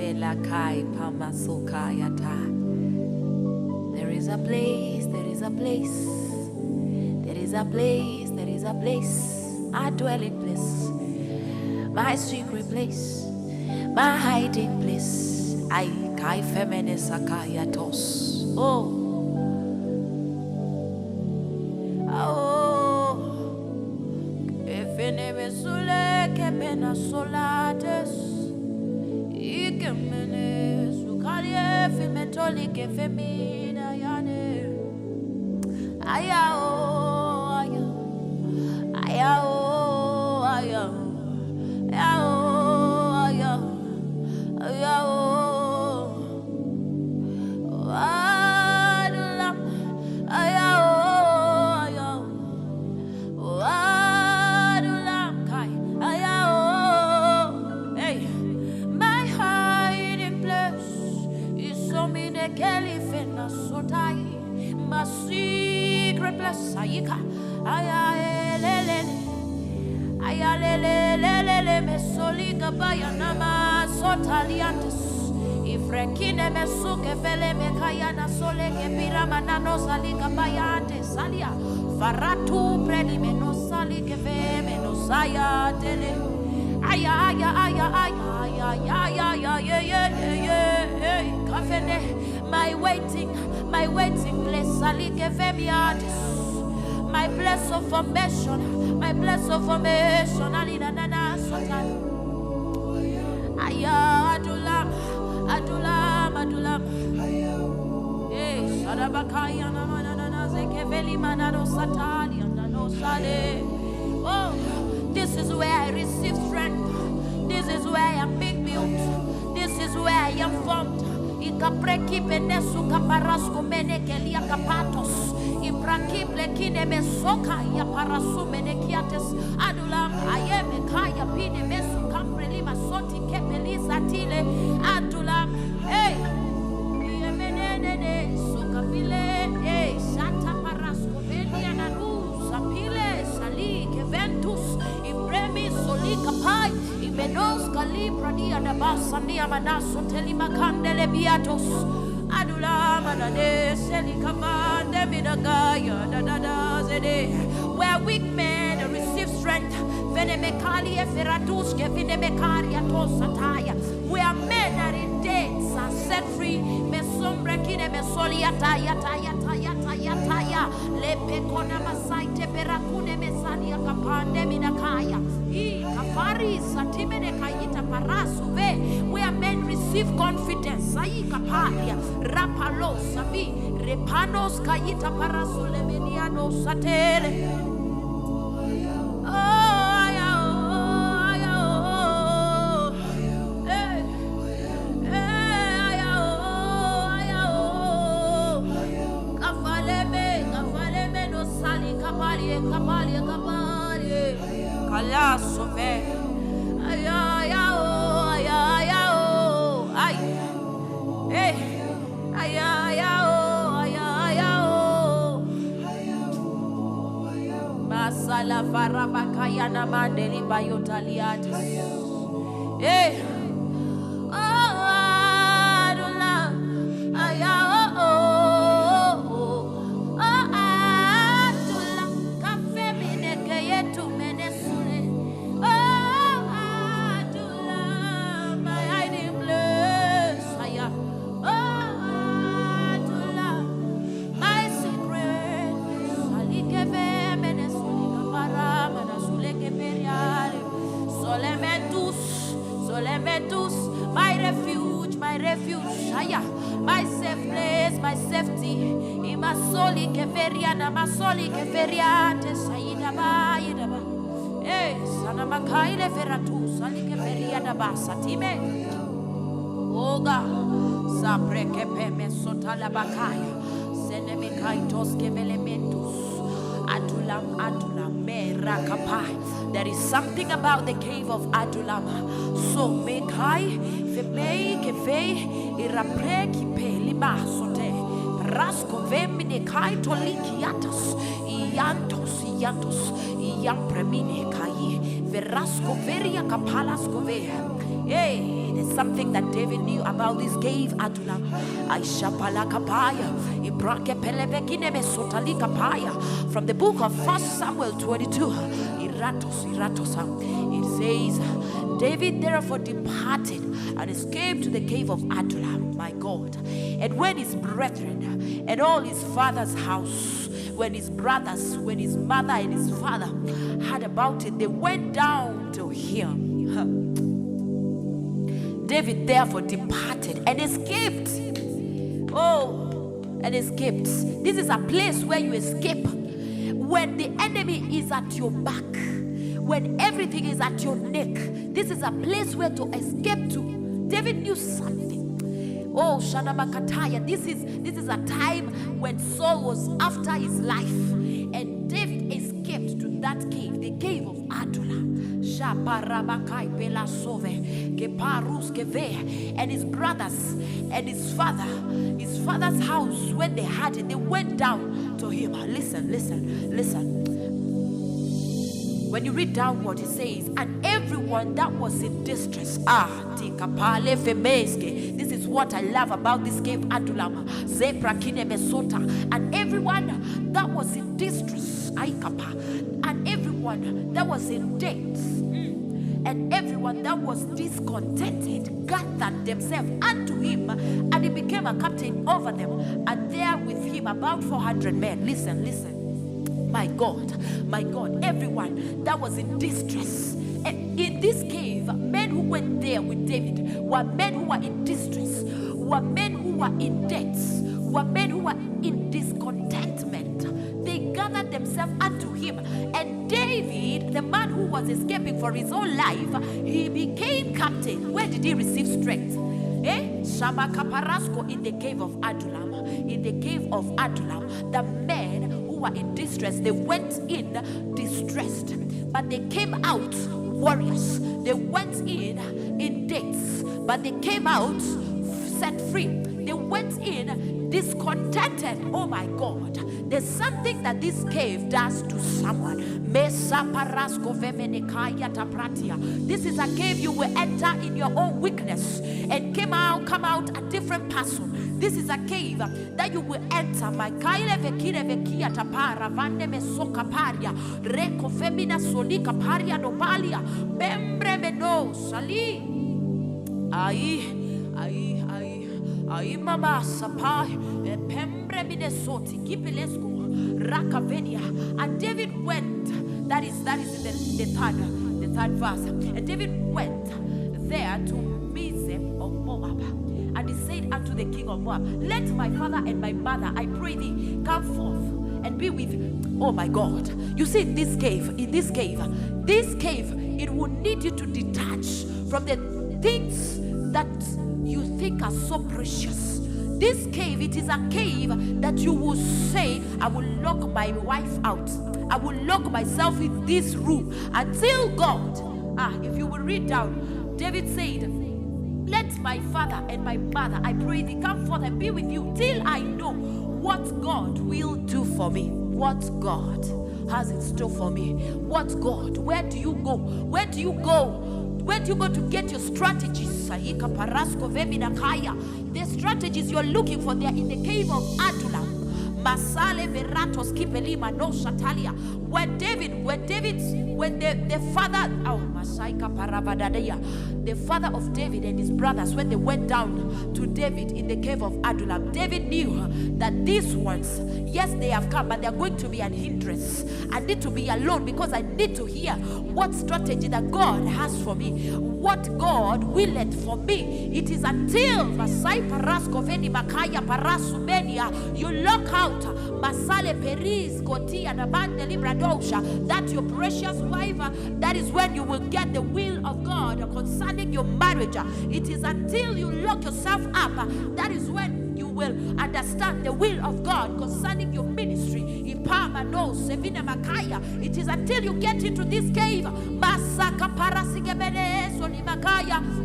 Elakai pamasokayata. There is a place, there is a place, there is a place, there is a place, a dwelling place, my secret place, my hiding place. I kai femene sakayatos. Oh. Kepena solates ikemene sukalie fimetoli kefemina yane ayao ayao ayao ayao ayao Adullam ayao my secret place, Ayika, Ayalele, Mesoliga Bayanama, Sotaliantes, Ifrekine Mesuke Vele Mekayana Soleke Piramanano Salika Bayante, Salia, Faratu Prelimeno Salike Menosaya Dele, Aya, Kafene. My waiting place, Salike Femiatis, my place of formation, Alina Nana Sotan. Aya, Adullam. Eh, Shadabakaya, Namana, Zekeveli, Manano Satali, and Nano Sale. Oh, this is where I receive strength. This is where I am being built. This is where I am formed. Ikapreki penesu kaparasko menekelia kapatos. Iprakible kine mesoka ya parasu menekiates. Adullam ayeme kaya pine mesu kampreli masoti kepelisa tile. Adullam hey yemenene sokapile hey shata parasko belia nanu sapile sali keventus ibremi solika pai. Menos calibra dia da bassa dia manasso telimakandele biatos Adullam anade selikavande midagaya da zede where weak men receive strength venemekali eferatus ke vinemekaria tosataya where men are in dates are set free mesombre kine mesoliata yata lepekona masaite perakune mesalia kapande minakaya Kafari satimene kayita parasu ve where men receive confidence sai kapalia rapalo savi repanos kayita parasu lemeniano satere Masala farabakayana mandeli bayotaliatis. Eh. My refuge, my safe place, my safety. Imasoli keferiana, masoli keferiate, saida ba. Eh, sana makaile feratu, sali keferiana basa time. Oga, sapre kepe sotala bakaya, seneme kaitos kevelementus. Adullam, merakapai. There is something about the cave of Adullam. So mekai, femei, kefei, irapre kipe libasote. Rasko vemine kai tolikiatas, iantos, iampremine kai, verasko veria kapalasko ve. Hey. There's something that David knew about this cave, Adullam. From the book of 1 Samuel 22, it says, David therefore departed and escaped to the cave of Adullam, my God. And when his brethren and all his father's house, when his brothers, when his mother and his father heard about it, they went down to him. David therefore departed and escaped. And escaped. This is a place where you escape when the enemy is at your back, when everything is at your neck. This is a place where to escape to. David knew something. Shanamakataya. This is a time when Saul was after his life, and David escaped to that cave, the cave of Adullam. And his brothers and his father's house, when they had it, they went down to him. Listen. When you read downward, it says, and everyone that was in distress. This is what I love about this cave, Adullam. And everyone that was in distress, and everyone that was in debt, and everyone that was discontented gathered themselves unto him, and he became a captain over them, and there with him about 400 men. Listen. My God, everyone that was in distress. And in this cave, men who went there with David were men who were in distress, were men who were in debts, were men who were in discontentment. They gathered themselves unto him. And David, the man who was escaping for his own life, he became captain. Where did he receive strength? Shamakaparasko, in the cave of Adullam. In the cave of Adullam, the men who were in distress, they went in distressed, but they came out warriors. They went in debts, but they came out set free. They went in discontented. Oh my God, there's something that this cave does to someone. This is a cave you will enter in your own weakness and come out a different person. This is a cave that you will enter. My kaile vekire vekia tapara vande mesoka paria reko femina solika paria dobalia membre meno sali ai mama sapai pembre minesoti kipelesku rakavenia. And David went. That is in the third verse. And David went there to Mizem of Moab. And he said unto the king of Moab, let my father and my mother, I pray thee, come forth and be with you. Oh my God. You see, in this cave, it will need you to detach from the things that you think are so precious. This cave, it is a cave that you will say, I will lock my wife out. I will lock myself in this room until God. If you will read down, David said, let my father and my mother, I pray thee, come forth and be with you till I know what God will do for me. What God has in store for me. What God? Where do you go? Where do you go? Where do you go to get your strategies? The strategies you're looking for, they are in the cave of Adullam. Masale veratos kipelima no shatalia. When the father, the father of David and his brothers, when they went down to David in the cave of Adullam, David knew that these ones, yes, they have come, but they are going to be an hindrance. I need to be alone because I need to hear what strategy that God has for me, what God willeth for me. It is until Masai Paraskoveni Makaya Parasumenia, you lock out Masale Peris Kotia Nabande Libradosha, that your precious wife, that is when you will get the will of God concerning your marriage. It is until you lock yourself up, that is when you will understand the will of God concerning your ministry. It is until you get into this cave,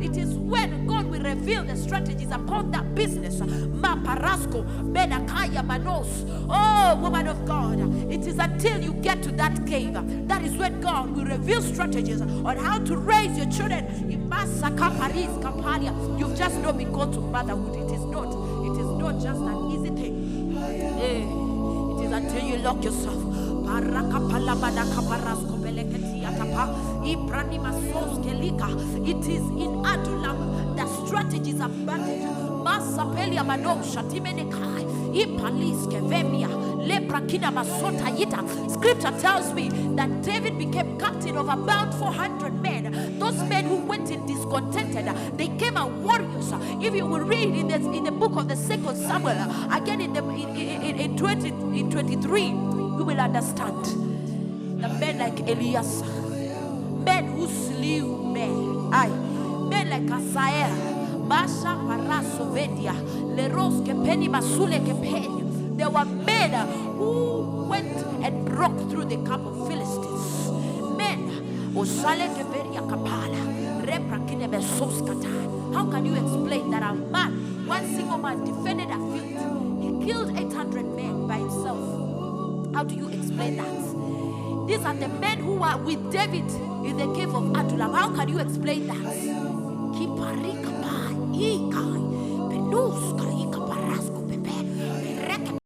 it is when God will will reveal the strategies upon that business. Ma parasco, menakaya manos. Oh, woman of God, it is until you get to that cave that is when God will reveal strategies on how to raise your children. You've just not been called to motherhood. It is not just an easy thing. It is until you lock yourself. It is in Adullam that strategies are battled. Scripture tells me that David became captain of about 400 men. Those men who went in discontented, they came out warriors. If you will read in the book of the 2nd Samuel, again in 23, you will understand. The men like Elias, men who slew men, men like Asael, Masha Parasovedia, Leroske Penny Masule Kepeni. There were men who went and broke through the camp of Philistines. Men, Osale Keveria Kapala, Reprakine Besoskata. How can you explain that a man, one single man, defended a field? He killed 800 men by himself. How do you explain that? These are the men who were with David in the cave of Adullam. How can you explain that?